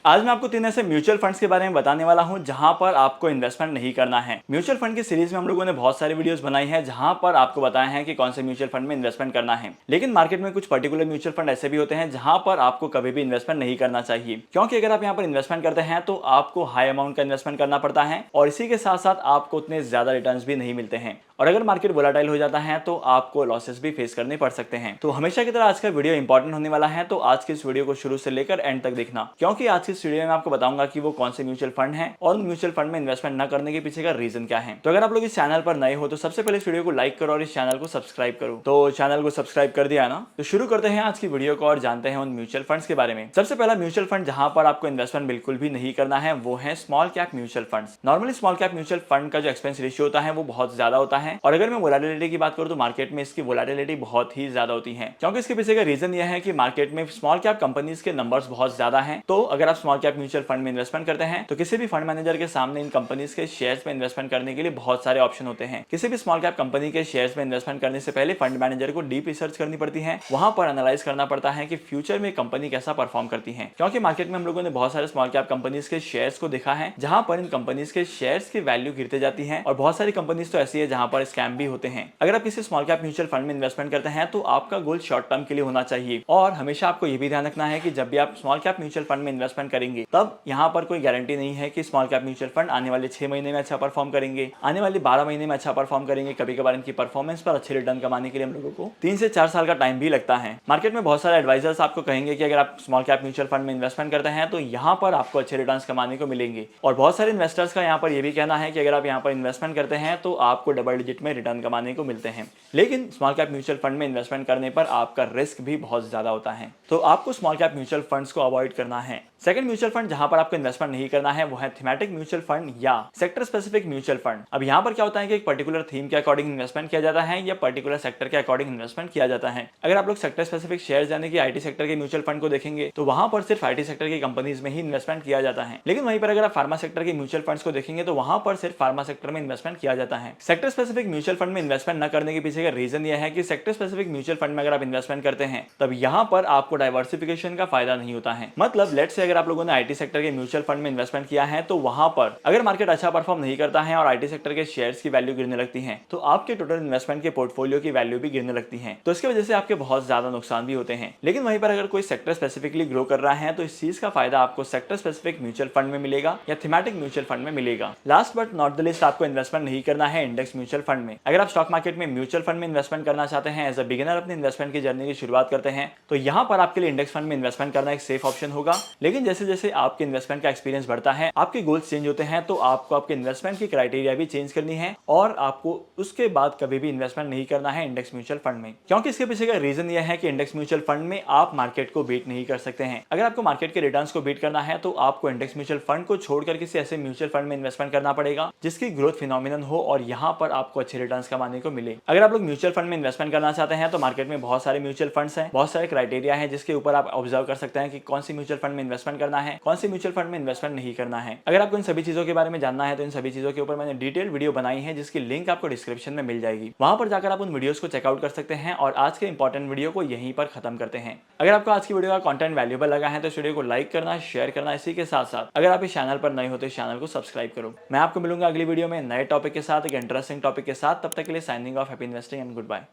आज मैं आपको 3 ऐसे म्यूचुअल फंड्स के बारे में बताने वाला हूं जहां पर आपको इन्वेस्टमेंट नहीं करना है। म्यूचुअल फंड की सीरीज में हम लोगों ने बहुत सारी वीडियोस बनाई है जहां पर आपको बताया है कि कौन से म्यूचुअल फंड में इन्वेस्टमेंट करना है। लेकिन मार्केट में कुछ पर्टिकुलर म्यूचुअल फंड ऐसे भी होते हैं जहां पर आपको कभी भी इन्वेस्टमेंट नहीं करना चाहिए, क्योंकि अगर आप यहां पर इन्वेस्टमेंट करते हैं तो आपको हाई अमाउंट का इन्वेस्टमेंट करना पड़ता है और इसी के साथ साथ आपको उतने ज्यादा रिटर्न भी नहीं मिलते हैं और अगर मार्केट वोलाटाइल हो जाता है तो आपको लॉसेस भी फेस करने पड़ सकते हैं। तो हमेशा की तरह आज का वीडियो इंपॉर्टेंट होने वाला है, तो आज की इस वीडियो को शुरू से लेकर एंड तक देखना, क्योंकि आज की इस वीडियो में आपको बताऊंगा कि वो कौन से म्यूचुअल फंड है और म्यूचुअल फंड में इन्वेस्टमेंट न करने के पीछे का रीजन क्या है। तो अगर आप लोग इस चैनल पर नए हो तो सबसे पहले इस वीडियो को लाइक करो और इस चैनल को सब्सक्राइब करो। तो चैनल को सब्सक्राइब कर दिया ना, तो शुरू करते हैं आज की वीडियो को और जानते हैं उन म्यूचुअल फंड्स के बारे में। सबसे पहला म्यूचुअल फंड जहां पर आपको इन्वेस्टमेंट बिल्कुल भी नहीं करना है वो है small cap mutual funds. Normally small cap mutual fund का जो एक्सपेंस रेशियो होता है वो बहुत ज्यादा होता है और अगर मैं वोलेटिलिटी की बात करूं तो मार्केट में इसकी वोलेटिलिटी बहुत ही ज्यादा होती है, क्योंकि इसके पीछे का रीजन यह है कि मार्केट में स्मॉल कैप कंपनीज के नंबर्स बहुत ज्यादा हैं। तो अगर आप स्मॉल कैप म्यूचुअल फंड में इन्वेस्टमेंट करते हैं तो किसी भी फंड मैनेजर के सामने इन कंपनीज के शेयर्स में इन्वेस्टमेंट करने के लिए बहुत सारे ऑप्शन होते हैं। किसी भी स्मॉल कैप कंपनी के शेयर्स में इन्वेस्टमेंट करने से पहले फंड मैनेजर को डीप रिसर्च करनी पड़ती है, वहां पर एनालाइज करना पड़ता है कि फ्यूचर में कंपनी कैसा परफॉर्म करती है, क्योंकि मार्केट में हम लोगों ने बहुत सारे स्मॉल कैप कंपनीज के शेयर्स को देखा है जहां पर इन कंपनीज के शेयर्स की वैल्यू गिरते जाती है और बहुत सारी कंपनीज तो ऐसी है जहां पर स्कैम भी होते हैं। अगर आप किसी स्मॉल कैप म्यूचुअल फंड में इन्वेस्टमेंट करते हैं तो आपका गोल शॉर्ट टर्म के लिए होना चाहिए और हमेशा आपको यह भी ध्यान रखना है कि जब भी आप स्मॉल कैप म्यूचुअल फंड में इन्वेस्टमेंट करेंगे तब यहां पर कोई गारंटी नहीं है कि स्मॉल कैप म्यूचुअल फंड आने वाले 6 महीने में अच्छा परफॉर्म करेंगे, आने वाले 12 महीने में अच्छा परफॉर्म करेंगे। कभी कभार इनकी परफॉर्मेंस पर अच्छे रिटर्न कमाने के लिए हम लोगों को 3 से 4 साल का टाइम भी लगता है। मार्केट में बहुत सारे एडवाइजर्स आपको कहेंगे कि अगर आप स्मॉल कैप म्यूचुअल फंड में इन्वेस्टमेंट करते हैं तो यहाँ पर आपको अच्छे रिटर्न कमाने को मिलेंगे और बहुत सारे इन्वेस्टर्स का यहाँ पर यह भी कहना है कि अगर आप यहाँ पर इन्वेस्टमेंट करते हैं तो आपको डबल डिजिट में रिटर्न कमाने को मिलते हैं। लेकिन स्मॉल कैप म्यूचुअल फंड में इन्वेस्टमेंट करने पर आपका रिस्क भी बहुत ज्यादा होता है, तो आपको स्मॉल कैप म्यूचुअल फंड्स को अवॉइड करना है। सेकंड म्यूचुअल फंड जहां पर आपको इन्वेस्टमेंट नहीं करना है वो है थीमेटिक म्यूचुअल फंड या सेक्टर स्पेसिफिक म्यूचुअल फंड। अब यहां पर क्या होता है कि एक पर्टिकुलर थीम के अकॉर्डिंग इन्वेस्टमेंट किया जाता है या पर्टिकुलर सेक्टर के अकॉर्डिंग इन्वेस्टमेंट किया जाता है। अगर आप लोग सेक्टर स्पेसिफिक शेयर यानी कि आईटी सेक्टर के म्यूचुअल फंड को देखेंगे तो वहां पर सिर्फ आईटी सेक्टर की कंपनीज में ही इन्वेस्टमेंट किया जाता है, लेकिन वहीं पर अगर आप फार्मा सेक्टर के म्यूचुअल फंड्स को देखेंगे तो वहां पर सिर्फ फार्मा सेक्टर में इन्वेस्टमेंट किया जाता है। सेक्टर स्पेसिफिक म्यूचुअल फंड में इन्वेस्टमेंट न करने के पीछे का रीजन यह है कि सेक्टर स्पेसिफिक म्यूचुअल फंड में अगर आप इन्वेस्टमेंट करते हैं तब यहां पर आपको डाइवर्सिफिकेशन का फायदा नहीं होता है। मतलब लेट्स से अगर आप लोगों ने आईटी सेक्टर के म्यूचुअल फंड में इन्वेस्टमेंट किया है तो वहां पर अगर मार्केट अच्छा परफॉर्म नहीं करता है और आईटी सेक्टर के शेयर्स की वैल्यू गिरने लगती है तो आपके टोटल इन्वेस्टमेंट के पोर्टफोलियो की वैल्यू भी गिरने लगती है, तो इसकी वजह से आपके बहुत ज्यादा नुकसान भी होते हैं। लेकिन वहीं पर अगर कोई सेक्टर स्पेसिफिकली ग्रो कर रहा है तो इस चीज का फायदा आपको सेक्टर स्पेसिफिक म्यूचुअल फंड में मिलेगा या थीमेटिक म्यूचुअल फंड में मिलेगा। Last but not the list, आपको इन्वेस्टमेंट नहीं करना है इंडेक्स म्यूचुअल फंड में। अगर आप स्टॉक मार्केट में म्यूचुअल फंड में इन्वेस्टमेंट करना चाहते हैं, एज अ बिगिनर अपनी इन्वेस्टमेंट की जर्नी की शुरुआत करते हैं, तो यहाँ पर आपके लिए इंडेक्स फंड में इन्वेस्टमेंट करना एक सेफ ऑप्शन होगा। लेकिन जैसे जैसे आपके इन्वेस्टमेंट का एक्सपीरियंस बढ़ता है, आपके गोल्स चेंज होते हैं, तो आपको आपके इन्वेस्टमेंट की क्राइटेरिया भी चेंज करनी है और आपको उसके बाद कभी भी इन्वेस्टमेंट नहीं करना है इंडेक्स म्यूचुअल फंड में, क्योंकि इसके पीछे का रीजन यह है कि इंडेक्स म्यूचुअल फंड में आप मार्केट को बीट नहीं कर सकते हैं। अगर आपको मार्केट के रिटर्न्स को बीट करना है तो आपको इंडेक्स म्यूचुअल फंड को छोड़कर किसी ऐसे म्यूचुअल फंड में इन्वेस्टमेंट करना पड़ेगा जिसकी ग्रोथ फिनोमिनन हो और यहाँ पर आपको अच्छे रिटर्न्स कमाने को मिले। अगर आप लोग म्यूचुअल फंड में इन्वेस्टमेंट करना चाहते हैं तो मार्केट में बहुत सारे म्यूचुअल फंड्स हैं, बहुत सारे क्राइटेरिया हैं जिसके ऊपर आप ऑब्जर्व कर सकते हैं कि कौन सी म्यूचुअल फंड में इन्वेस्टमेंट करना है, कौन सी म्यूचुअल फंड में इन्वेस्टमेंट नहीं करना है। अगर आपको इन सभी चीजों के बारे में जानना है तो इन सभी चीजों के ऊपर मैंने डिटेल वीडियो बनाई है जिसकी लिंक आपको डिस्क्रिप्शन में मिल जाएगी, वहां पर जाकर आप उन वीडियोस को चेकआउट कर सकते हैं। और आज के इंपॉर्टेंट वीडियो को यहीं पर खत्म करते हैं। अगर आपको आज की वीडियो का कंटेंट वैल्यूएबल लगा है तो इस वीडियो को लाइक करना, शेयर करना, इसी के साथ साथ अगर आप इस चैनल पर नए हो तो इस चैनल को सब्सक्राइब करो। मैं आपको मिलूंगा अगली वीडियो में नए टॉपिक के साथ, एक इंटरेस्टिंग टॉपिक के साथ। तब तक के लिए signing off, happy investing and good bye.